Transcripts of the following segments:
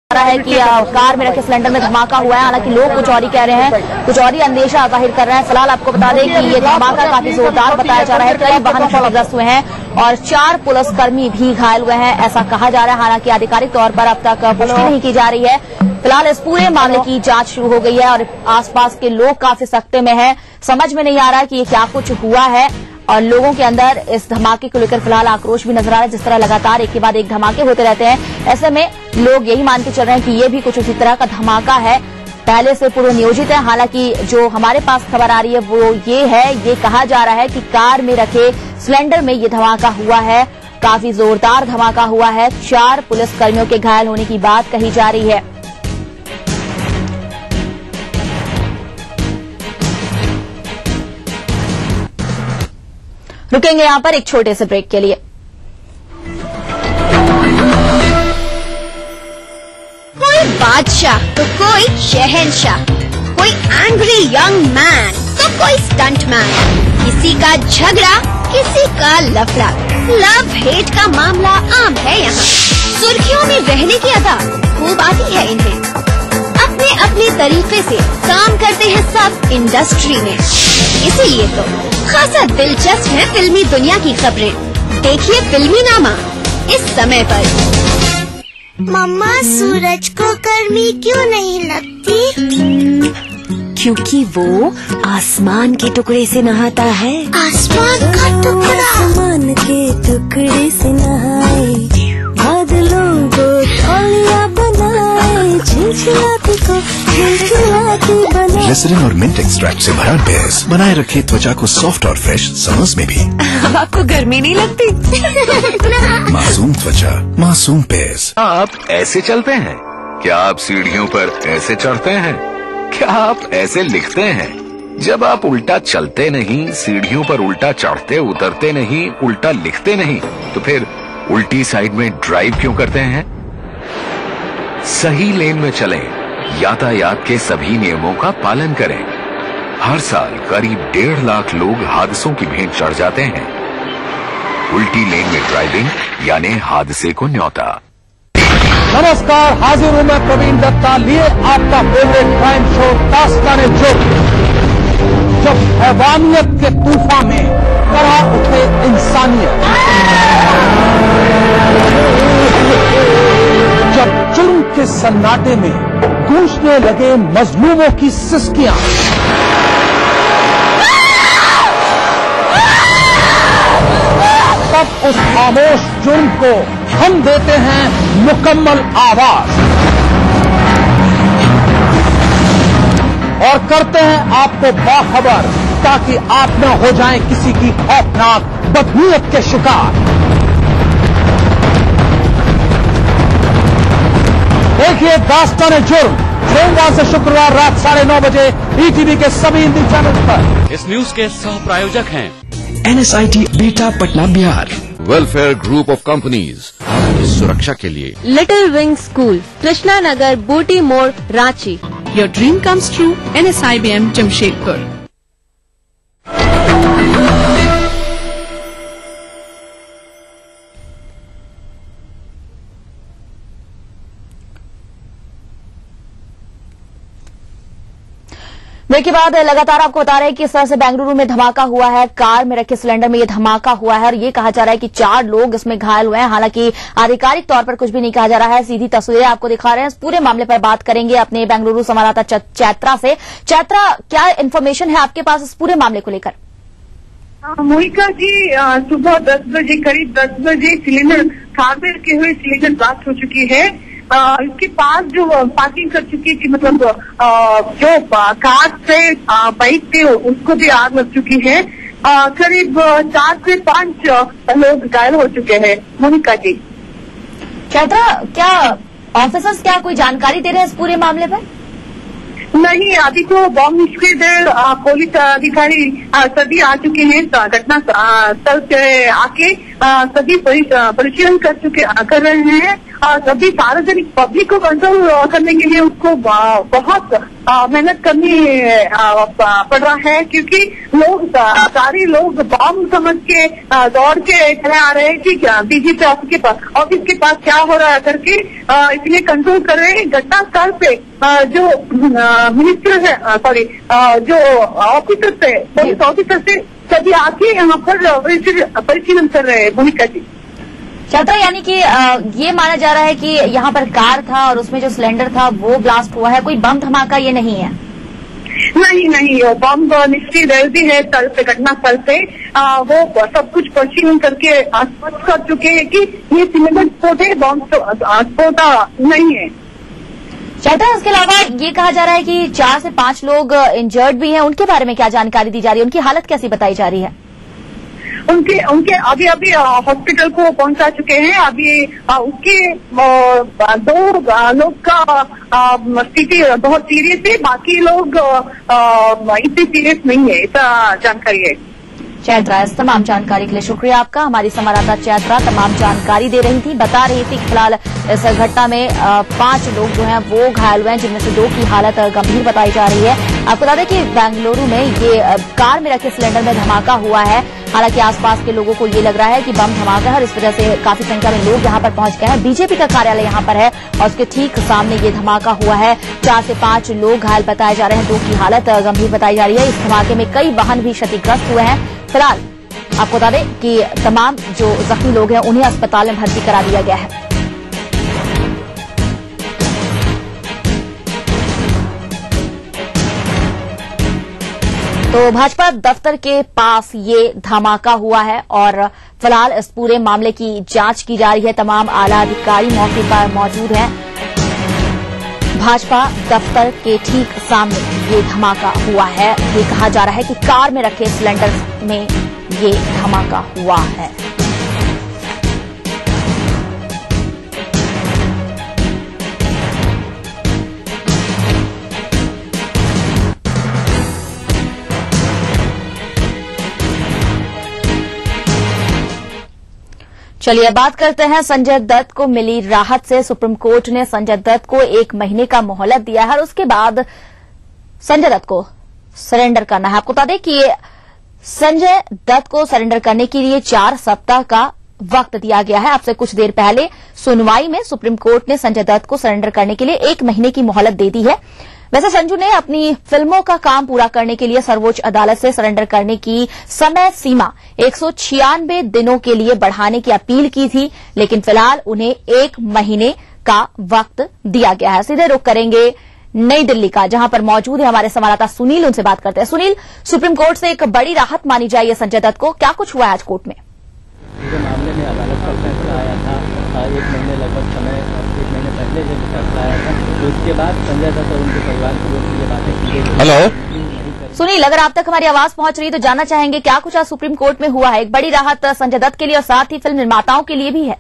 रहा है कि कार में रखे सिलेंडर में धमाका हुआ है। हालांकि लोग कुछ और ही कह रहे हैं, कुछ और ही अंदेशा जाहिर कर रहे हैं। फिलहाल आपको बता दें कि ये धमाका काफी जोरदार बताया जा रहा है। कई वाहन क्षतिग्रस्त हुए हैं और 4 पुलिसकर्मी भी घायल हुए हैं, ऐसा कहा जा रहा है। हालांकि आधिकारिक तौर पर अब तक पुष्टि नहीं की जा रही है। फिलहाल इस पूरे मामले की जांच शुरू हो गई है और आसपास के लोग काफी सख्ते में हैं। समझ में नहीं आ रहा कि ये क्या कुछ हुआ है और लोगों के अंदर इस धमाके को लेकर फिलहाल आक्रोश भी नजर आ रहा है। जिस तरह लगातार एक के बाद एक धमाके होते रहते हैं, ऐसे में लोग यही मान के चल रहे हैं कि ये भी कुछ उसी तरह का धमाका है, पहले से पूर्व नियोजित है। हालांकि जो हमारे पास खबर आ रही है वो ये है, ये कहा जा रहा है कि कार में रखे सिलेंडर में ये धमाका हुआ है, काफी जोरदार धमाका हुआ है। 4 पुलिसकर्मियों के घायल होने की बात कही जा रही है। रुकेंगे यहां पर एक छोटे से ब्रेक के लिए। कोई बादशाह तो कोई शहंशाह, कोई एंग्री यंग मैन तो कोई स्टंट मैन, किसी का झगड़ा किसी का लफड़ा, लव हेट का मामला आम है यहाँ। सुर्खियों में रहने की अदा खूब आती है इन्हें, अपने अपने तरीके से काम करते हैं सब इंडस्ट्री में। इसीलिए तो खासा दिलचस्प है फिल्मी दुनिया की खबरें। देखिए फिल्मी नामा इस समय पर। मम्मा, सूरज को गर्मी क्यों नहीं लगती? क्योंकि वो आसमान के टुकड़े से नहाता है। आसमान का टुकड़ा? आसमान के टुकड़े से नहाए, बादलों को तौलिया बनाए, झिलझिलाती को झिलझिलाती बनाए। ग्लिसरीन और मिंट एक्सट्रैक्ट से भरा बेस बनाए रखे त्वचा को सॉफ्ट और फ्रेश समर्स में भी। अब आपको गर्मी नहीं लगती? मासूम त्वचा, मासूम बेस। आप ऐसे चलते हैं? क्या आप सीढ़ियों पर ऐसे चढ़ते हैं? क्या आप ऐसे लिखते हैं? जब आप उल्टा चलते नहीं, सीढ़ियों पर उल्टा चढ़ते उतरते नहीं, उल्टा लिखते नहीं, तो फिर उल्टी साइड में ड्राइव क्यों करते हैं? सही लेन में चलें, यातायात के सभी नियमों का पालन करें। हर साल करीब 1.5 लाख लोग हादसों की भेंट चढ़ जाते हैं। उल्टी लेन में ड्राइविंग यानी हादसे को न्योता। नमस्कार, हाजिर हूं मैं प्रवीण दत्ता लिए आपका फेवरेट क्राइम शो दास्तान-ए-जुर्म। जब हैवानियत के तूफान में करहा उठे इंसानियत, जब जुर्म के सन्नाटे में गूंजने लगे मजलूमों की सिसकियां, तब उस खामोश जुर्म को हम देते हैं मुकम्मल आवाज और करते हैं आपको बाखबर, ताकि आप न हो जाएं किसी की खौफनाक बदनीयत के शिकार। देखिए दास्तान-ए-जुर्म सोमवार से शुक्रवार रात 9:30 बजे ईटीवी के सभी हिंदी चैनल पर। इस न्यूज के सह प्रायोजक हैं NSIT बेटा Patna Bihar, welfare group of companies, आपकी सुरक्षा के लिए। Little wing school, Krishna Nagar, बूटी More, Ranchi. Your dream comes true, NSIBM Jamshedpur। Break के बाद लगातार आपको बता रहे हैं कि इस तरह से बेंगलुरु में धमाका हुआ है, कार में रखे सिलेंडर में ये धमाका हुआ है और ये कहा जा रहा है कि 4 लोग इसमें घायल हुए हैं। हालांकि आधिकारिक तौर पर कुछ भी नहीं कहा जा रहा है। सीधी तस्वीरें आपको दिखा रहे हैं। इस पूरे मामले पर बात करेंगे अपने बेंगलुरु संवाददाता चैत्रा से। चैत्रा, क्या इन्फॉर्मेशन है आपके पास इस पूरे मामले को लेकर? मोहिका जी, सुबह 10 बजे, करीब 10 बजे सिलेंडर, कार में रखे हुए सिलेंडर ब्लास्ट हो चुकी है। इसके पास जो पार्किंग कर चुकी थी, मतलब जो कार से बाइक थे उसको भी आग लग चुकी है। करीब 4 से 5 लोग घायल हो चुके हैं। मोनिका जी। चैत्रा, क्या ऑफिसर्स क्या कोई जानकारी दे रहे हैं इस पूरे मामले पर? नहीं, अभी तो बॉम्ब निष्क्रिय पुलिस अधिकारी सभी आ चुके हैं। घटना स्थल से आके सभी परिशीलन कर रहे हैं सभी सार्वजनिक पब्लिक को कंट्रोल करने के लिए उसको बहुत मेहनत करनी पड़ रहा है, क्योंकि लोग सारे लोग बॉम्ब समझ के दौड़ के चले आ रहे हैं कि बीजेपी ऑफिस के पास क्या हो रहा है करके, इसलिए कंट्रोल कर रहे हैं। घटनास्थल पे जो मिनिस्टर है, जो ऑफिसर थे, पुलिस ऑफिसर थे, सभी आके यहाँ पर परिशीलन कर रहे हैं। भूमिका जी चलता, यानी कि ये माना जा रहा है कि यहाँ पर कार था और उसमें जो सिलेंडर था वो ब्लास्ट हुआ है, कोई बम धमाका ये नहीं है? नहीं, बम निष्क्रिय रेलवी है स्थल पे, घटना स्थल पे वो सब कुछ परिशीलन करके स्पष्ट कर चुके हैं कि ये सिलेंडर स्फोट है, बम स्फोट नहीं है। चलता, इसके अलावा ये कहा जा रहा है कि 4 से 5 लोग इंजर्ड भी हैं, उनके बारे में क्या जानकारी दी जा रही है? उनकी हालत कैसी बताई जा रही है? उनके अभी हॉस्पिटल को पहुंचा चुके हैं। अभी उसके 2 लोग का स्थिति बहुत सीरियस है, बाकी लोग इतने सीरियस नहीं है, ऐसा जानकारी है। चैत्रा, इस तमाम जानकारी के लिए शुक्रिया आपका। हमारी संवाददाता चैत्रा तमाम जानकारी दे रही थी, बता रही थी कि फिलहाल इस घटना में 5 लोग जो हैं वो घायल हुए हैं, जिनमें से 2 की हालत गंभीर बताई जा रही है। आपको बता दें कि बेंगलुरु में ये कार में रखे सिलेंडर में धमाका हुआ है। हालांकि आसपास के लोगों को ये लग रहा है कि बम धमाका है और इस वजह से काफी संख्या में लोग यहां पर पहुंच गए हैं। बीजेपी का कार्यालय यहां पर है और उसके ठीक सामने ये धमाका हुआ है। 4 से 5 लोग घायल बताए जा रहे हैं, 2 की हालत गंभीर बताई जा रही है। इस धमाके में कई वाहन भी क्षतिग्रस्त हुए हैं। फिलहाल आपको बता दें कि तमाम जो जख्मी लोग हैं उन्हें अस्पताल में भर्ती करा दिया गया है। तो भाजपा दफ्तर के पास ये धमाका हुआ है और फिलहाल इस पूरे मामले की जांच की जा रही है। तमाम आला अधिकारी मौके पर मौजूद हैं। भाजपा दफ्तर के ठीक सामने ये धमाका हुआ है। ये कहा जा रहा है कि कार में रखे सिलेंडर में ये धमाका हुआ है। चलिए बात करते हैं संजय दत्त को मिली राहत से। सुप्रीम कोर्ट ने संजय दत्त को 1 महीने का मोहलत दिया है और उसके बाद संजय दत्त को सरेंडर करना है। आपको बता दें कि संजय दत्त को सरेंडर करने के लिए 4 सप्ताह का वक्त दिया गया है। आपसे कुछ देर पहले सुनवाई में सुप्रीम कोर्ट ने संजय दत्त को सरेंडर करने के लिए 1 महीने की मोहलत दे दी है। वैसे संजू ने अपनी फिल्मों का काम पूरा करने के लिए सर्वोच्च अदालत से सरेंडर करने की समय सीमा 196 दिनों के लिए बढ़ाने की अपील की थी, लेकिन फिलहाल उन्हें 1 महीने का वक्त दिया गया है। सीधे रुख करेंगे नई दिल्ली का, जहां पर मौजूद है हमारे संवाददाता सुनील। उनसे बात करते हैं। सुनील, सुप्रीम कोर्ट से एक बड़ी राहत मानी जाए संजय दत्त को, क्या कुछ हुआ है आज कोर्ट में? मामले में अदालत का फैसला आया था 1 महीने लगभग समय 1 महीने पहले जब फैसला आया था, तो उसके बाद संजय दत्त और उनके परिवार की ओर से ये बातें की गई। हेलो सुनील, अगर आप तक हमारी आवाज पहुंच रही है तो जानना चाहेंगे क्या कुछ आज सुप्रीम कोर्ट में हुआ है? एक बड़ी राहत संजय दत्त के लिए और साथ ही फिल्म निर्माताओं के लिए भी है।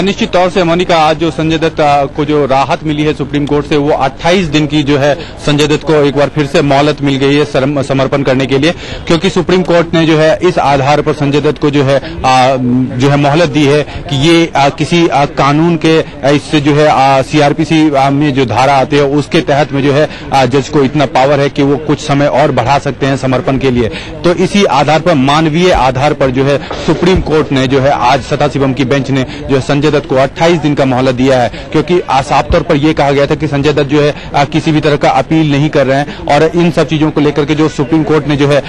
निश्चित तौर से मोनिका, आज जो संजय दत्त को जो राहत मिली है सुप्रीम कोर्ट से, वो 28 दिन की जो है संजय दत्त को एक बार फिर से मोहलत मिल गई है समर्पण करने के लिए, क्योंकि सुप्रीम कोर्ट ने जो है इस आधार पर संजय दत्त को जो है मोहलत दी है कि ये किसी कानून के इससे जो है सीआरपीसी में जो धारा आती है उसके तहत में जो है जज को इतना पावर है कि वो कुछ समय और बढ़ा सकते हैं समर्पण के लिए। तो इसी आधार पर, मानवीय आधार पर जो है सुप्रीम कोर्ट ने जो है आज सदाशिवम की बेंच ने जो है संजय दत्त को 28 दिन का मोहलत दिया है, क्योंकि साफ तौर पर यह कहा गया था कि संजय दत्त जो है किसी भी तरह का अपील नहीं कर रहे हैं और इन सब चीजों को लेकर के जो सुप्रीम कोर्ट ने जो है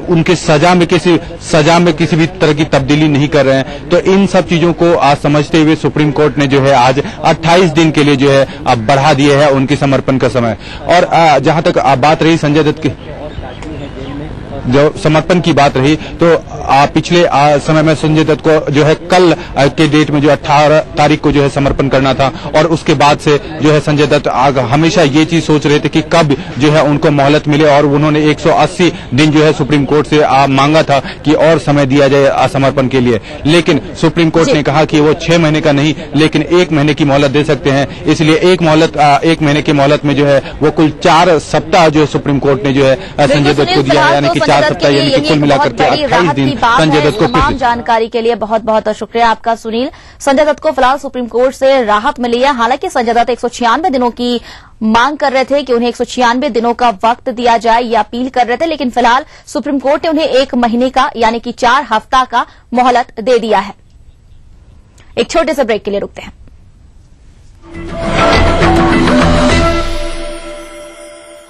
उनके सजा में किसी भी तरह की तब्दीली नहीं कर रहे हैं। तो इन सब चीजों को समझते हुए सुप्रीम कोर्ट ने जो है आज 28 दिन के लिए जो है बढ़ा दिया है उनके समर्पण का समय। और जहां तक बात रही संजय दत्त की जो समर्पण की बात रही, तो पिछले समय में संजय दत्त को जो है कल के डेट में जो 18 तारीख को जो है समर्पण करना था और उसके बाद से जो है संजय दत्त हमेशा ये चीज सोच रहे थे कि कब जो है उनको मोहलत मिले और उन्होंने 180 दिन जो है सुप्रीम कोर्ट से मांगा था कि और समय दिया जाए समर्पण के लिए, लेकिन सुप्रीम कोर्ट ने कहा कि वो 6 महीने का नहीं लेकिन 1 महीने की मोहलत दे सकते हैं। इसलिए 1 महीने की मोहलत में जो है वो कुल 4 सप्ताह जो है सुप्रीम कोर्ट ने जो है संजय दत्त को दिया है, यानी कि 4 सप्ताह यानी कि कुल मिलाकर के 28 दिन संजय दत्त को तमाम जानकारी के लिए बहुत बहुत शुक्रिया आपका सुनील। संजय दत्त को फिलहाल सुप्रीम कोर्ट से राहत मिली है। हालांकि संजय दत्त 196 दिनों की मांग कर रहे थे कि उन्हें 196 दिनों का वक्त दिया जाए, ये अपील कर रहे थे, लेकिन फिलहाल सुप्रीम कोर्ट ने उन्हें 1 महीने का यानी कि 4 हफ्ता का मोहलत दे दिया है। एक छोटे से ब्रेक के लिए रुकते हैं।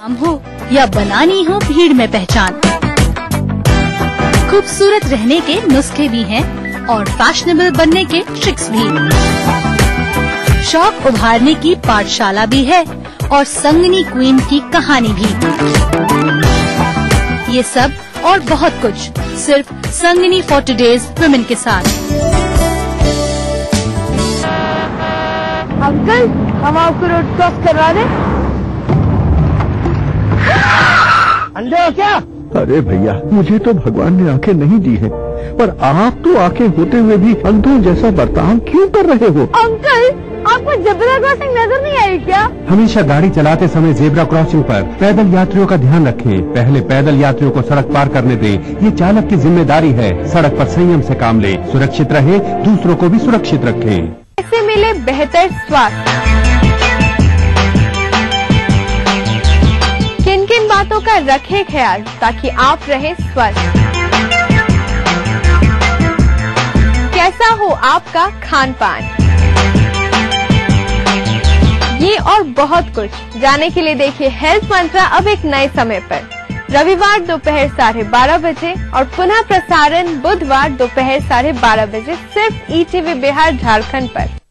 नाम हो या बनानी हो भीड़ में पहचान, खूबसूरत रहने के नुस्खे भी हैं और फैशनेबल बनने के ट्रिक्स भी। शौक उभारने की पाठशाला भी है और संगनी क्वीन की कहानी भी। ये सब और बहुत कुछ सिर्फ संगनी फॉर टुडेज वुमेन के साथ। अंकल, हम आपको रोड क्रॉस करवा दें? अंधे हो क्या? अरे भैया, मुझे तो भगवान ने आंखें नहीं दी है, पर आप तो आंखें होते हुए भी अंधों जैसा बर्ताव क्यों कर रहे हो? अंकल, आपको जेब्रा क्रॉसिंग नजर नहीं आई क्या? हमेशा गाड़ी चलाते समय जेब्रा क्रॉसिंग पर पैदल यात्रियों का ध्यान रखें। पहले पैदल यात्रियों को सड़क पार करने दें, ये चालक की जिम्मेदारी है। सड़क पर संयम से काम ले, सुरक्षित रहे, दूसरों को भी सुरक्षित रखें। इससे मिले बेहतर स्वास्थ्य। किन किन बातों का रखें ख्याल ताकि आप रहे स्वस्थ? कैसा हो आपका खान पान? ये और बहुत कुछ जानने के लिए देखिए हेल्थ मंत्रा अब एक नए समय पर, रविवार दोपहर 12:30 बजे और पुनः प्रसारण बुधवार दोपहर 12:30 बजे सिर्फ ETV बिहार झारखंड पर।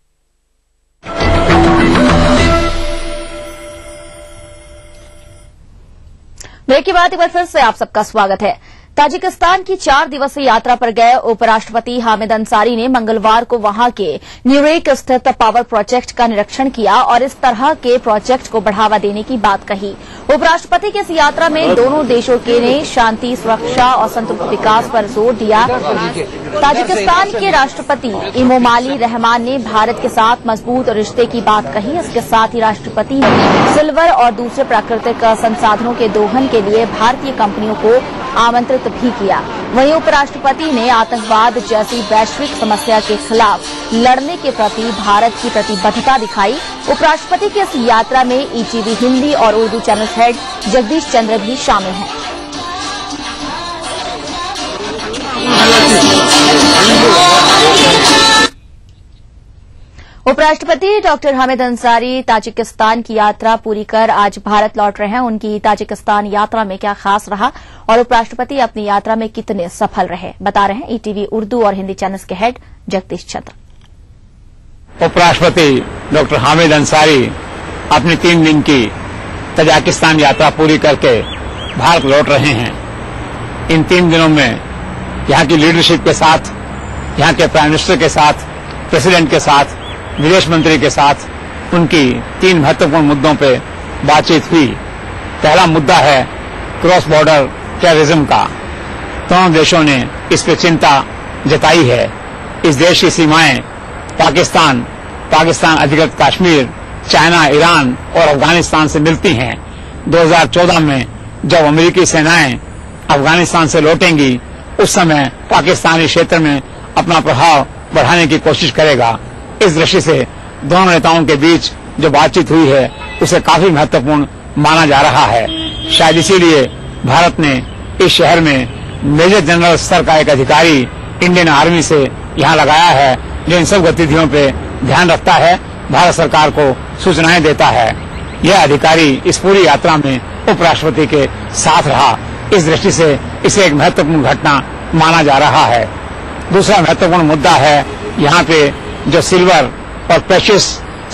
ब्रेक के बाद एक बार फिर से आप सबका स्वागत है। ताजिकिस्तान की 4 दिवसीय यात्रा पर गए उपराष्ट्रपति हामिद अंसारी ने मंगलवार को वहां के न्यूरेक स्थित पावर प्रोजेक्ट का निरीक्षण किया और इस तरह के प्रोजेक्ट को बढ़ावा देने की बात कही। उपराष्ट्रपति की इस यात्रा में दोनों देशों के ने शांति, सुरक्षा और संतुलित विकास पर जोर दिया। ताजिकिस्तान के राष्ट्रपति इमोमाली रहमान ने भारत के साथ मजबूत रिश्ते की बात कही। इसके साथ ही राष्ट्रपति ने सिल्वर और दूसरे प्राकृतिक संसाधनों के दोहन के लिए भारतीय कंपनियों को आमंत्रित भी किया। वहीं उपराष्ट्रपति ने आतंकवाद जैसी वैश्विक समस्या के खिलाफ लड़ने के प्रति भारत की प्रतिबद्धता दिखाई। उपराष्ट्रपति की इस यात्रा में ETV हिंदी और उर्दू चैनल हेड जगदीश चंद्र भी शामिल हैं। उपराष्ट्रपति डॉक्टर हामिद अंसारी ताजिकिस्तान की यात्रा पूरी कर आज भारत लौट रहे हैं। उनकी ताजिकिस्तान यात्रा में क्या खास रहा और उपराष्ट्रपति अपनी यात्रा में कितने सफल रहे, बता रहे हैं ETV उर्दू और हिंदी चैनल्स के हेड जगदीश चंद्र। उपराष्ट्रपति डॉक्टर हामिद अंसारी अपनी 3 दिन की ताजिकिस्तान यात्रा पूरी करके भारत लौट रहे हैं। इन 3 दिनों में यहाँ की लीडरशिप के साथ, यहाँ के प्राइम मिनिस्टर के साथ, प्रेसिडेंट के साथ, विदेश मंत्री के साथ उनकी 3 महत्वपूर्ण मुद्दों पे बातचीत हुई। पहला मुद्दा है क्रॉस बॉर्डर टेररिज्म का। दोनों देशों ने इस पे चिंता जताई है। इस देश की सीमाएं पाकिस्तान अधिकृत कश्मीर, चाइना, ईरान और अफगानिस्तान से मिलती हैं। 2014 में जब अमेरिकी सेनाएं अफगानिस्तान से लौटेंगी उस समय पाकिस्तानी क्षेत्र में अपना प्रभाव बढ़ाने की कोशिश करेगा। इस दृष्टि से दोनों नेताओं के बीच जो बातचीत हुई है उसे काफी महत्वपूर्ण माना जा रहा है। शायद इसीलिए भारत ने इस शहर में मेजर जनरल स्तर का एक अधिकारी इंडियन आर्मी से यहाँ लगाया है जो इन सब गतिविधियों पे ध्यान रखता है, भारत सरकार को सूचनाएं देता है। यह अधिकारी इस पूरी यात्रा में उपराष्ट्रपति के साथ रहा। इस दृष्टि से इसे एक महत्वपूर्ण घटना माना जा रहा है। दूसरा महत्वपूर्ण मुद्दा है यहाँ पे जो सिल्वर और प्रेशियस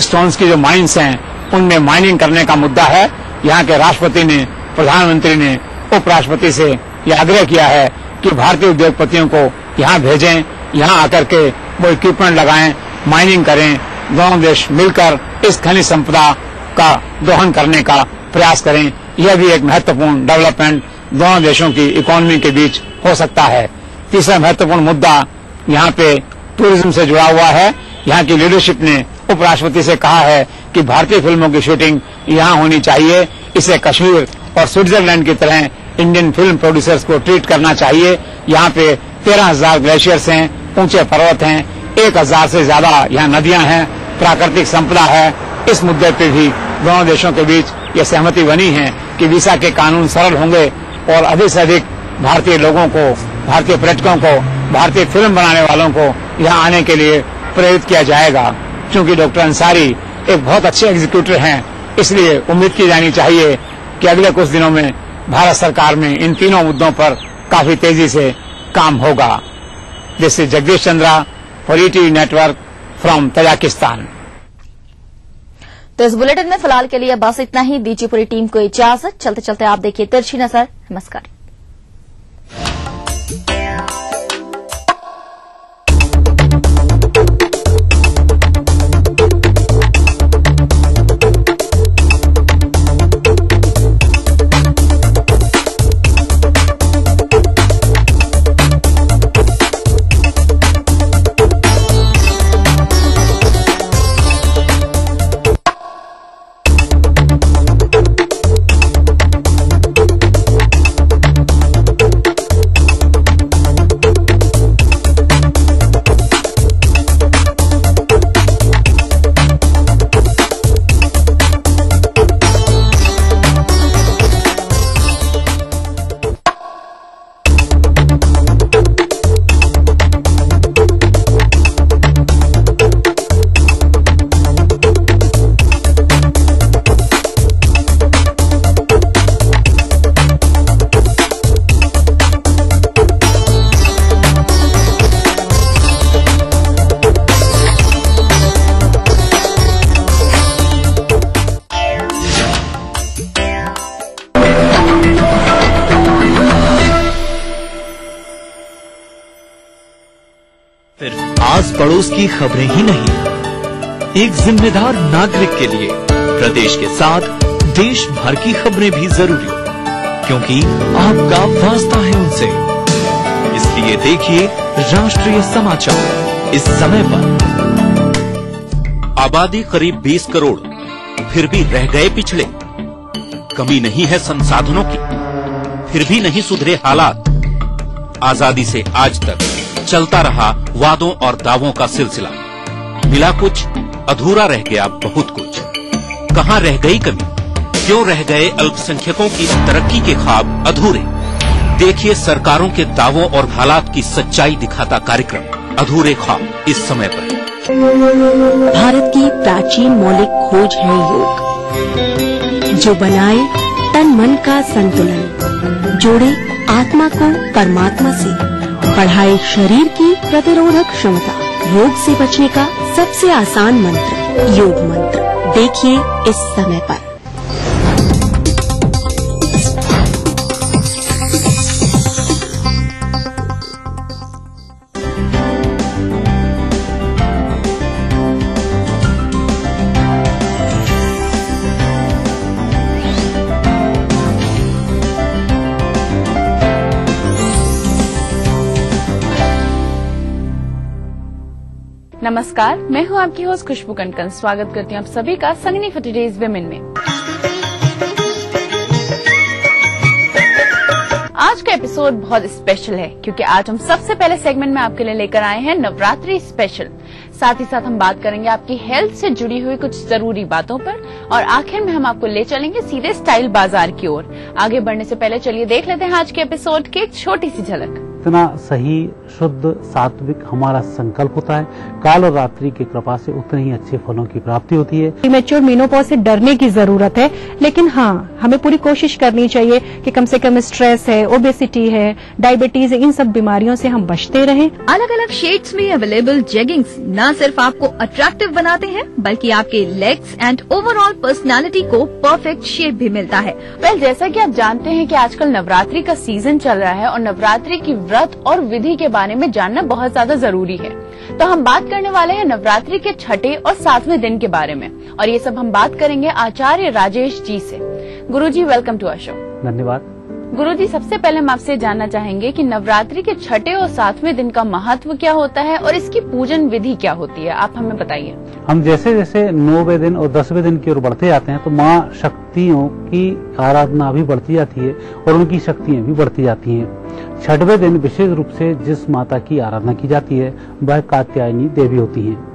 स्टोन्स की जो माइंस हैं उनमें माइनिंग करने का मुद्दा है। यहाँ के राष्ट्रपति ने, प्रधानमंत्री ने उपराष्ट्रपति से यह आग्रह किया है कि भारतीय उद्योगपतियों को यहाँ भेजें, यहाँ आकर के वो इक्विपमेंट लगाएं, माइनिंग करें। दोनों देश मिलकर इस खनिज संपदा का दोहन करने का प्रयास करें। यह भी एक महत्वपूर्ण डेवलपमेंट दोनों देशों की इकोनॉमी के बीच हो सकता है। तीसरा महत्वपूर्ण मुद्दा यहाँ पे टूरिज्म से जुड़ा हुआ है। यहाँ की लीडरशिप ने उपराष्ट्रपति से कहा है कि भारतीय फिल्मों की शूटिंग यहाँ होनी चाहिए। इसे कश्मीर और स्विट्जरलैंड की तरह इंडियन फिल्म प्रोड्यूसर्स को ट्रीट करना चाहिए। यहाँ पे 13,000 ग्लेशियर्स हैं, ऊंचे पर्वत हैं, 1,000 से ज्यादा यहाँ नदियां हैं, प्राकृतिक संपदा है। इस मुद्दे पे भी दोनों देशों के बीच ये सहमति बनी है कि वीजा के कानून सरल होंगे और अधिक से अधिक भारतीय लोगों को, भारतीय पर्यटकों को, भारतीय फिल्म बनाने वालों को यहाँ आने के लिए प्रेरित किया जाएगा। क्योंकि डॉक्टर अंसारी एक बहुत अच्छे एग्जीक्यूटिव हैं, इसलिए उम्मीद की जानी चाहिए कि अगले कुछ दिनों में भारत सरकार में इन तीनों मुद्दों पर काफी तेजी से काम होगा। This is Jagdish Chandra for ETV network from Tajikistan. तो इस बुलेटिन में फिलहाल के लिए बस इतना ही। दीजिए पूरी टीम को इजाजत। चलते चलते आप देखिए तिरछी नजर। नमस्कार। सिर्फ आस पड़ोस की खबरें ही नहीं, एक जिम्मेदार नागरिक के लिए प्रदेश के साथ देश भर की खबरें भी जरूरी, क्योंकि आपका वास्ता है उनसे। इसलिए देखिए राष्ट्रीय समाचार इस समय पर। आबादी करीब 20 करोड़, फिर भी रह गए पिछड़े। कमी नहीं है संसाधनों की, फिर भी नहीं सुधरे हालात। आजादी से आज तक चलता रहा वादों और दावों का सिलसिला। मिला कुछ, अधूरा रह गया बहुत कुछ। कहाँ रह गई कमी? क्यों रह गए अल्पसंख्यकों की तरक्की के ख्वाब अधूरे? देखिए सरकारों के दावों और हालात की सच्चाई दिखाता कार्यक्रम अधूरे ख्वाब इस समय पर। भारत की प्राचीन मौलिक खोज है योग, जो बनाए तन मन का संतुलन, जोड़े आत्मा को परमात्मा से, बढ़ाए शरीर की प्रतिरोधक क्षमता। योग से बचने का सबसे आसान मंत्र योग मंत्र। देखिए इस समय पर। नमस्कार, मैं हूं आपकी होस्ट खुशबू कनकन। स्वागत करती हूं आप सभी का संगनी फॉर टुडेज विमेन में। आज का एपिसोड बहुत स्पेशल है क्योंकि आज हम सबसे पहले सेगमेंट में आपके लिए लेकर आए हैं नवरात्रि स्पेशल। साथ ही साथ हम बात करेंगे आपकी हेल्थ से जुड़ी हुई कुछ जरूरी बातों पर और आखिर में हम आपको ले चलेंगे सीधे स्टाइल बाजार की ओर। आगे बढ़ने से पहले चलिए देख लेते हैं आज के एपिसोड की एक छोटी सी झलक। इतना सही, शुद्ध, सात्विक हमारा संकल्प होता है, काल और रात्रि की कृपा से उतने ही अच्छे फलों की प्राप्ति होती है। प्रीमेच्योर मेनोपॉज से डरने की जरूरत है, लेकिन हाँ हमें पूरी कोशिश करनी चाहिए कि कम से कम स्ट्रेस है, ओबेसिटी है, डायबिटीज है, इन सब बीमारियों से हम बचते रहें। अलग अलग शेड्स में अवेलेबल जेगिंग्स न सिर्फ आपको अट्रैक्टिव बनाते हैं बल्कि आपके लेग्स एंड ओवरऑल पर्सनालिटी को परफेक्ट शेप भी मिलता है। वेल, जैसा कि आप जानते हैं कि आजकल नवरात्रि का सीजन चल रहा है और नवरात्रि की व्रत और विधि के बारे में जानना बहुत ज्यादा जरूरी है। तो हम बात करने वाले हैं नवरात्रि के छठे और 7वें दिन के बारे में और ये सब हम बात करेंगे आचार्य राजेश जी से। गुरुजी, वेलकम टू आवर शो। धन्यवाद। गुरुजी, सबसे पहले हम आपसे जानना चाहेंगे कि नवरात्रि के छठे और 7वें दिन का महत्व क्या होता है और इसकी पूजन विधि क्या होती है, आप हमें बताइए। हम जैसे जैसे 9वें दिन और 10वें दिन की ओर बढ़ते जाते हैं तो माँ शक्तियों की आराधना भी बढ़ती जाती है और उनकी शक्तियाँ भी बढ़ती जाती हैं। छठवें दिन विशेष रूप से जिस माता की आराधना की जाती है वह कात्यायनी देवी होती है।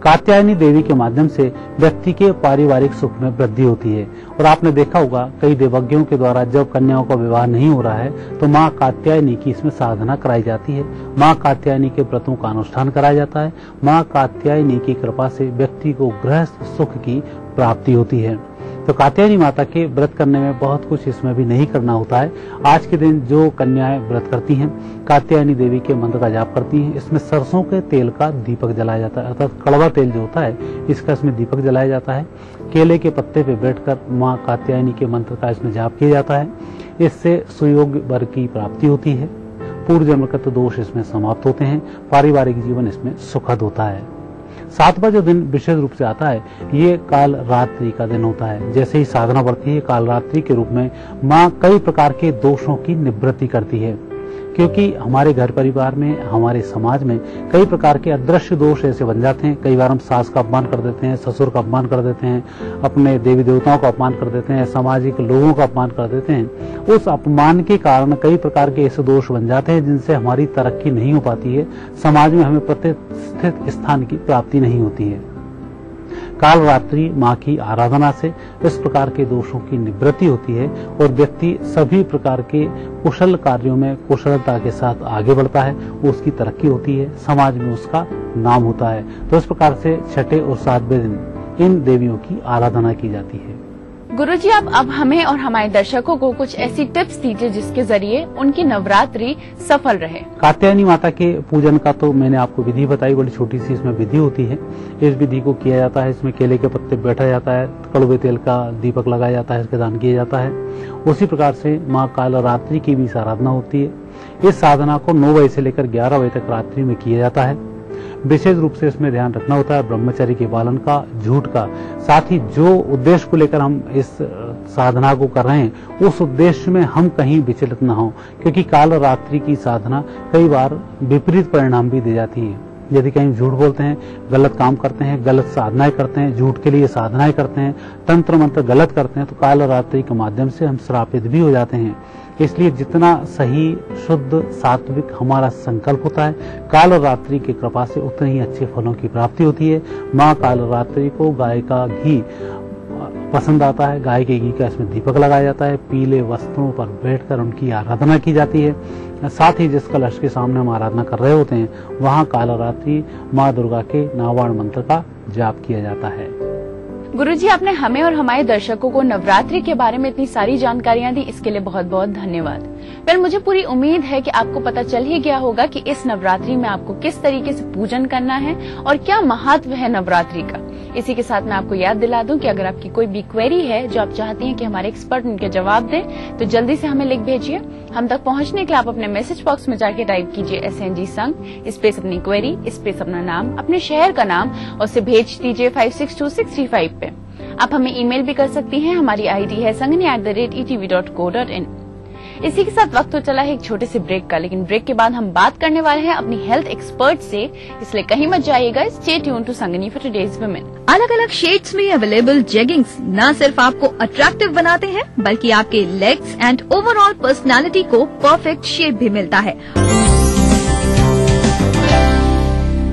कात्यायनी देवी के माध्यम से व्यक्ति के पारिवारिक सुख में वृद्धि होती है और आपने देखा होगा कई देवज्ञों के द्वारा जब कन्याओं का विवाह नहीं हो रहा है तो माँ कात्यायनी की इसमें साधना कराई जाती है। माँ कात्यायनी के व्रतों का अनुष्ठान कराया जाता है। माँ कात्यायनी की कृपा से व्यक्ति को गृहस्थ सुख की प्राप्ति होती है। तो कात्यायनी माता के व्रत करने में बहुत कुछ इसमें भी नहीं करना होता है। आज के दिन जो कन्याएं व्रत करती हैं कात्यायनी देवी के मंत्र का जाप करती हैं, इसमें सरसों के तेल का दीपक जलाया जाता है, अर्थात कड़वा तेल जो होता है इसका इसमें दीपक जलाया जाता है। केले के पत्ते पे बैठकर माँ कात्यायनी के मंत्र का इसमें जाप किया जाता है। इससे सुयोग्य वर की प्राप्ति होती है। पूर्व जन्मगत दोष इसमें समाप्त होते हैं। पारिवारिक जीवन इसमें सुखद होता है। 7वां जो दिन विशेष रूप से आता है ये काल रात्रि का दिन होता है। जैसे ही साधना बढ़ती है काल रात्रि के रूप में माँ कई प्रकार के दोषों की निवृत्ति करती है, क्योंकि हमारे घर परिवार में हमारे समाज में कई प्रकार के अदृश्य दोष ऐसे बन जाते हैं। कई बार हम सास का अपमान कर देते हैं, ससुर का अपमान कर देते हैं, अपने देवी देवताओं का अपमान कर देते हैं, सामाजिक लोगों का अपमान कर देते हैं। उस अपमान के कारण कई प्रकार के ऐसे दोष बन जाते हैं जिनसे हमारी तरक्की नहीं हो पाती है, समाज में हमें प्रतिष्ठित स्थान की प्राप्ति नहीं होती है। काल रात्रि माँ की आराधना से इस प्रकार के दोषों की निवृत्ति होती है और व्यक्ति सभी प्रकार के कुशल कार्यों में कुशलता के साथ आगे बढ़ता है, उसकी तरक्की होती है, समाज में उसका नाम होता है। तो इस प्रकार से छठे और 7वें दिन इन देवियों की आराधना की जाती है। गुरुजी, आप अब हमें और हमारे दर्शकों को कुछ ऐसी टिप्स दीजिए जिसके जरिए उनकी नवरात्रि सफल रहे। कात्यायनी माता के पूजन का तो मैंने आपको विधि बताई, बड़ी छोटी सी इसमें विधि होती है। इस विधि को किया जाता है, इसमें केले के पत्ते बैठा जाता है, कड़वे तेल का दीपक लगाया जाता है, इसका दान किया जाता है। उसी प्रकार से माँ काल रात्रि की भी आराधना होती है। इस साधना को 9 बजे से लेकर 11 बजे तक रात्रि में किया जाता है। विशेष रूप से इसमें ध्यान रखना होता है ब्रह्मचर्य के पालन का, झूठ का, साथ ही जो उद्देश्य को लेकर हम इस साधना को कर रहे हैं उस उद्देश्य में हम कहीं विचलित न हो, क्योंकि काल रात्रि की साधना कई बार विपरीत परिणाम भी दे जाती है। यदि कहीं झूठ बोलते हैं, गलत काम करते हैं, गलत साधनाएं करते हैं, झूठ के लिए साधनाएं करते हैं, तंत्र मंत्र गलत करते हैं तो काल रात्रि के माध्यम से हम श्रापित भी हो जाते हैं। इसलिए जितना सही शुद्ध सात्विक हमारा संकल्प होता है काल रात्रि की कृपा से उतने ही अच्छे फलों की प्राप्ति होती है। माँ काल रात्रि को गाय का घी पसंद आता है, गाय के घी का इसमें दीपक लगाया जाता है, पीले वस्त्रों पर बैठकर उनकी आराधना की जाती है। साथ ही जिस कलश के सामने हम आराधना कर रहे होते हैं वहाँ काल रात्रि माँ दुर्गा के नावाण मंत्र का जाप किया जाता है। गुरुजी, आपने हमें और हमारे दर्शकों को नवरात्रि के बारे में इतनी सारी जानकारियां दी, इसके लिए बहुत बहुत धन्यवाद। पर मुझे पूरी उम्मीद है कि आपको पता चल ही गया होगा कि इस नवरात्रि में आपको किस तरीके से पूजन करना है और क्या महत्व है नवरात्रि का। इसी के साथ मैं आपको याद दिला दूं कि अगर आपकी कोई भी क्वेरी है जो आप चाहती हैं कि हमारे एक्सपर्ट उनके जवाब दें तो जल्दी से हमें लिख भेजिए। हम तक पहुंचने के लिए आप अपने मैसेज बॉक्स में जाके टाइप कीजिए SNG संघ, स्पेस अपनी क्वेरी, स्पेस अपना नाम, अपने शहर का नाम और उसे भेज दीजिए 562635 पे। आप हमें ईमेल भी कर सकती हैं, हमारी ID है sangani@etv.co.in। इसी के साथ वक्त तो चला है एक छोटे से ब्रेक का, लेकिन ब्रेक के बाद हम बात करने वाले हैं अपनी हेल्थ एक्सपर्ट से, इसलिए कहीं मत जाइएगा। Stay tune to Sangini for today's women. अलग अलग शेड्स में अवेलेबल जेगिंग्स न सिर्फ आपको अट्रैक्टिव बनाते हैं बल्कि आपके लेग्स एंड ओवरऑल पर्सनालिटी को परफेक्ट शेप भी मिलता है।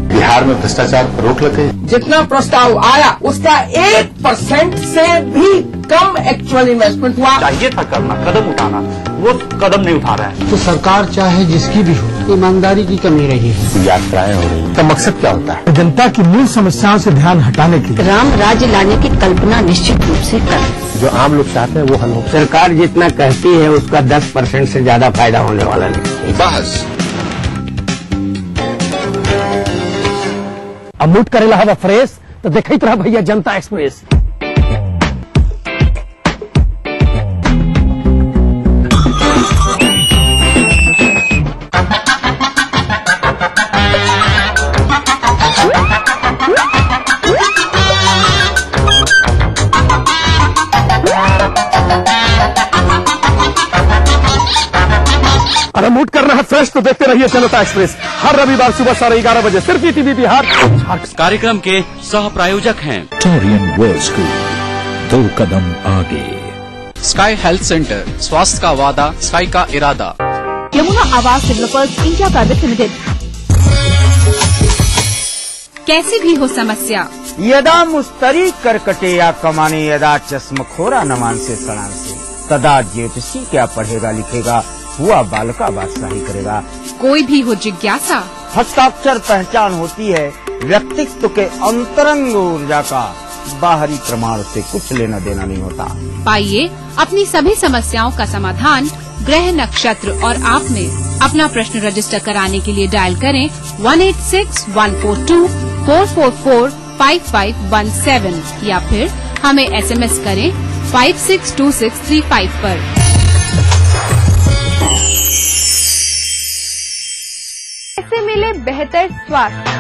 बिहार में भ्रष्टाचार पर रोक लगे। जितना प्रस्ताव आया उसका 1% से भी कम एक्चुअल इन्वेस्टमेंट हुआ। चाहिए था करना, कदम उठाना, वो कदम नहीं उठा रहा है। तो सरकार चाहे जिसकी भी हो, ईमानदारी की कमी रही है। यात्राएं हो रही है, तो मकसद क्या होता है? जनता की मूल समस्याओं से ध्यान हटाने के लिए राम राज्य लाने की कल्पना निश्चित रूप से कर। जो आम लोग चाहते हैं वो हल हो। सरकार जितना कहती है उसका 10% से ज्यादा फायदा होने वाला नहीं। बस अब मूड करेला हवा फ्रेश तो देखते रहा भैया जनता एक्सप्रेस। मूड करना है फ्रेश तो देखते रहिए जनता एक्सप्रेस हर रविवार सुबह 11:30 बजे सिर्फ ईटीवी बिहार। इस कार्यक्रम के सह प्रायोजक हैं टोरियन वर्ल्ड स्कूल, 2 कदम आगे। स्काई हेल्थ सेंटर, स्वास्थ्य का वादा, स्काई का इरादा। यमुना आवास डेवलपर्स इंडिया प्राइवेट लिमिटेड। कैसी भी हो समस्या, यदा मुस्तरी करकटे या कमाने, यदा चश्मखोरा नमान से सड़ान से, तदा ज्योतिषी क्या पढ़ेगा लिखेगा, हुआ बालका बादशाही करेगा। कोई भी हो जिज्ञासा, हस्ताक्षर पहचान होती है व्यक्तित्व के अंतरंग ऊर्जा का, बाहरी प्रमाण से कुछ लेना देना नहीं होता। पाइए अपनी सभी समस्याओं का समाधान ग्रह, नक्षत्र और आप में। अपना प्रश्न रजिस्टर कराने के लिए डायल करें 186142444517 या फिर हमें SMS करें 562635 पर। कैसे मिले बेहतर स्वास्थ्य,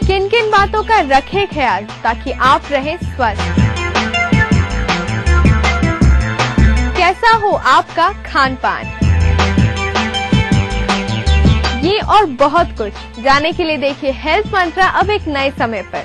किन किन बातों का रखें ख्याल ताकि आप रहें स्वस्थ, कैसा हो आपका खान पान, ये और बहुत कुछ जानने के लिए देखिए हेल्थ मंत्रा अब एक नए समय पर,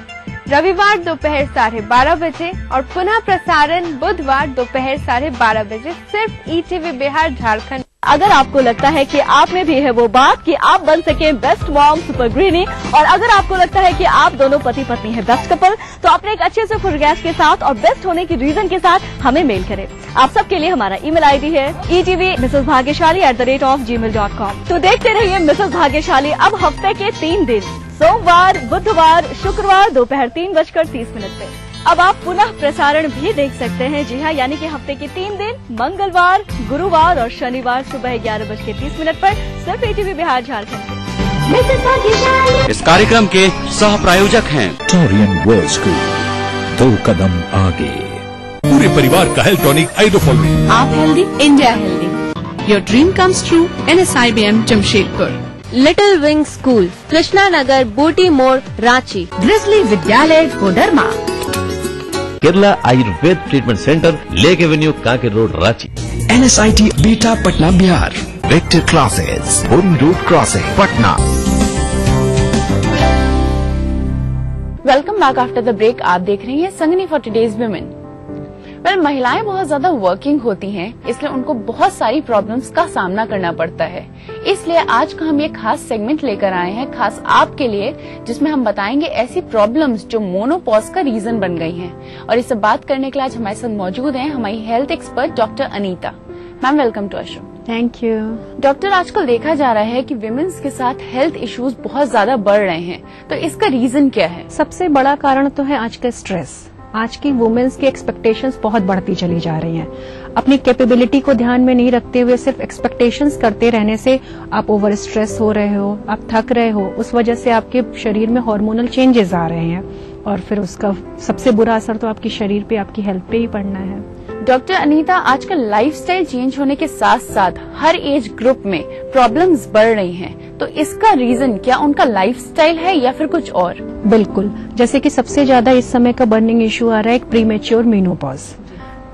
रविवार दोपहर 12:30 बजे और पुनः प्रसारण बुधवार दोपहर 12:30 बजे सिर्फ ईटीवी बिहार झारखंड। अगर आपको लगता है कि आप में भी है वो बात कि आप बन सके बेस्ट मॉम सुपर गृहिणी, और अगर आपको लगता है कि आप दोनों पति पत्नी है बेस्ट कपल, तो अपने एक अच्छे से फुटगैस के साथ और बेस्ट होने की रीजन के साथ हमें मेल करें। आप सबके लिए हमारा ईमेल आईडी है etv@gmail.com। तो देखते रहिए मिसेस भाग्यशाली अब हफ्ते के 3 दिन, सोमवार, बुधवार, शुक्रवार दोपहर 3:30 पे। अब आप पुनः प्रसारण भी देख सकते हैं, जी हाँ, यानी कि हफ्ते के 3 दिन, मंगलवार, गुरुवार और शनिवार सुबह 11:30 पर सिर्फ ईटीवी बिहार झारखंड। इस कार्यक्रम के सह प्रायोजक हैं टोरियन वर्ल्ड स्कूल, 2 कदम आगे। पूरे परिवार का हेल्थ टॉनिक आइडोफॉल। आप healthy, India healthy. Your dream comes true, NSIBM Jamshedpur. Little wing school, Krishna Nagar, बूटी More, Ranchi. Grizzly Vidyalaya, Koderma. Kerala Ayurveda treatment centre, lake avenue, Kanker road, Ranchi. NSIT beta Patna Bihar. Vector classes, boring road crossing, Patna. Welcome back after the break. आप देख रही हैं संगनी for today's women. महिलाएं बहुत ज्यादा working होती हैं, इसलिए उनको बहुत सारी प्रॉब्लम्स का सामना करना पड़ता है। इसलिए आज का हम ये खास सेगमेंट लेकर आए हैं खास आपके लिए, जिसमें हम बताएंगे ऐसी प्रॉब्लम्स जो मोनोपॉज का रीजन बन गई हैं। और इससे बात करने के लिए आज हमारे साथ मौजूद हैं हमारी health expert doctor Anita ma'am. Welcome to our show. Thank you. Doctor, आजकल देखा जा रहा है कि विमेन्स के साथ हेल्थ इश्यूज बहुत ज्यादा बढ़ रहे हैं, तो इसका रीजन क्या है? सबसे बड़ा कारण तो है आज का स्ट्रेस। आज की वुमेन्स की एक्सपेक्टेशंस बहुत बढ़ती चली जा रही हैं। अपनी कैपेबिलिटी को ध्यान में नहीं रखते हुए सिर्फ एक्सपेक्टेशंस करते रहने से आप ओवर स्ट्रेस हो रहे हो, आप थक रहे हो, उस वजह से आपके शरीर में हार्मोनल चेंजेस आ रहे हैं और फिर उसका सबसे बुरा असर तो आपकी शरीर पे, आपकी हेल्थ पे ही पड़ना है। डॉक्टर अनीता, आजकल लाइफस्टाइल चेंज होने के साथ साथ हर एज ग्रुप में प्रॉब्लम्स बढ़ रही हैं, तो इसका रीजन क्या उनका लाइफस्टाइल है या फिर कुछ और? बिल्कुल, जैसे कि सबसे ज्यादा इस समय का बर्निंग इश्यू आ रहा है एक प्रीमेच्योर मीनोपॉज।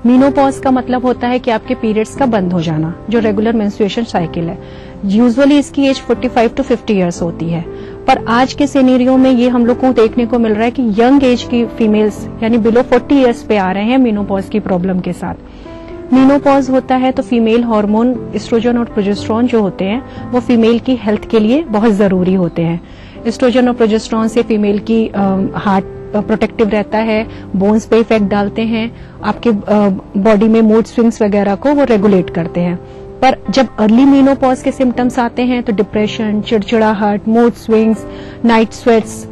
मीनोपॉज का मतलब होता है कि आपके पीरियड्स का बंद हो जाना, जो रेगुलर मेंस्ट्रुएशन साइकिल है। यूजुअली इसकी एज 45 to 50 ईयर्स होती है, पर आज के सिनेरियो में ये हम लोग को देखने को मिल रहा है कि यंग एज की फीमेल्स यानी बिलो 40 ईयर्स पे आ रहे हैं मीनोपॉज की प्रॉब्लम के साथ। मीनोपॉज होता है तो फीमेल हार्मोन एस्ट्रोजन और प्रोजेस्टेरोन जो होते हैं वो फीमेल की हेल्थ के लिए बहुत जरूरी होते हैं। एस्ट्रोजन और प्रोजेस्टेरोन से फीमेल की हार्ट प्रोटेक्टिव रहता है, बोन्स पे इफेक्ट डालते हैं, आपके बॉडी में मूड स्विंग्स वगैरह को वो रेगुलेट करते हैं। पर जब अर्ली मीनोपॉज के सिम्टम्स आते हैं तो डिप्रेशन, चिड़चिड़ाहट, mood swings, night sweats,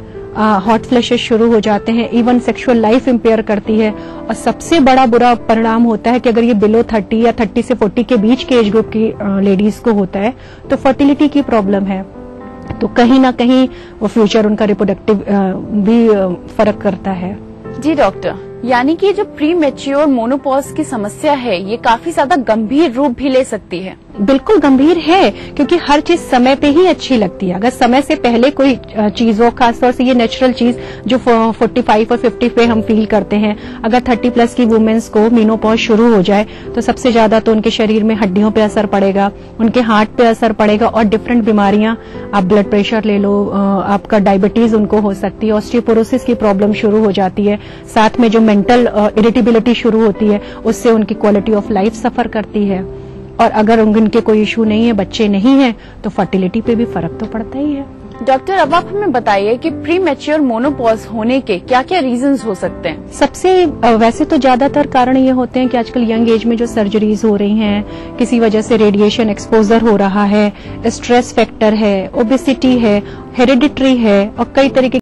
hot flashes शुरू हो जाते हैं, इवन सेक्सुअल लाइफ इम्पेयर करती है। और सबसे बड़ा बुरा परिणाम होता है कि अगर ये बिलो 30 या 30 से 40 के बीच के एज ग्रुप की लेडीज को होता है तो फर्टिलिटी की प्रॉब्लम है, तो कहीं ना कहीं वो फ्यूचर उनका रिप्रोडक्टिव भी फर्क करता है। जी डॉक्टर, यानी कि जो प्री मैच्योर मोनोपॉज की समस्या है ये काफी ज्यादा गंभीर रूप भी ले सकती है। बिल्कुल गंभीर है, क्योंकि हर चीज समय पे ही अच्छी लगती है। अगर समय से पहले कोई चीज हो, खासतौर से ये नेचुरल चीज जो 45 और 50 पे हम फील करते हैं, अगर 30 प्लस की वुमेन्स को मीनोपॉज शुरू हो जाए तो सबसे ज्यादा तो उनके शरीर में हड्डियों पे असर पड़ेगा, उनके हार्ट पे असर पड़ेगा और डिफरेंट बीमारियां, आप ब्लड प्रेशर ले लो, आपका डायबिटीज उनको हो सकती है, ऑस्टियोपोरोसिस की प्रॉब्लम शुरू हो जाती है, साथ में जो मेंटल इरिटेबिलिटी शुरू होती है उससे उनकी क्वालिटी ऑफ लाइफ सफर करती है। और अगर उनके कोई इशू नहीं है, बच्चे नहीं है, तो फर्टिलिटी पे भी फर्क तो पड़ता ही है। डॉक्टर, अब आप हमें बताइए कि प्री मैच्योर मोनोपॉज होने के क्या क्या रीजंस हो सकते हैं? सबसे वैसे तो ज्यादातर कारण ये होते हैं कि आजकल यंग एज में जो सर्जरीज हो रही हैं, किसी वजह से रेडिएशन एक्सपोजर हो रहा है, स्ट्रेस फैक्टर है, ओबेसिटी है, हेरिडिटरी है और कई तरीके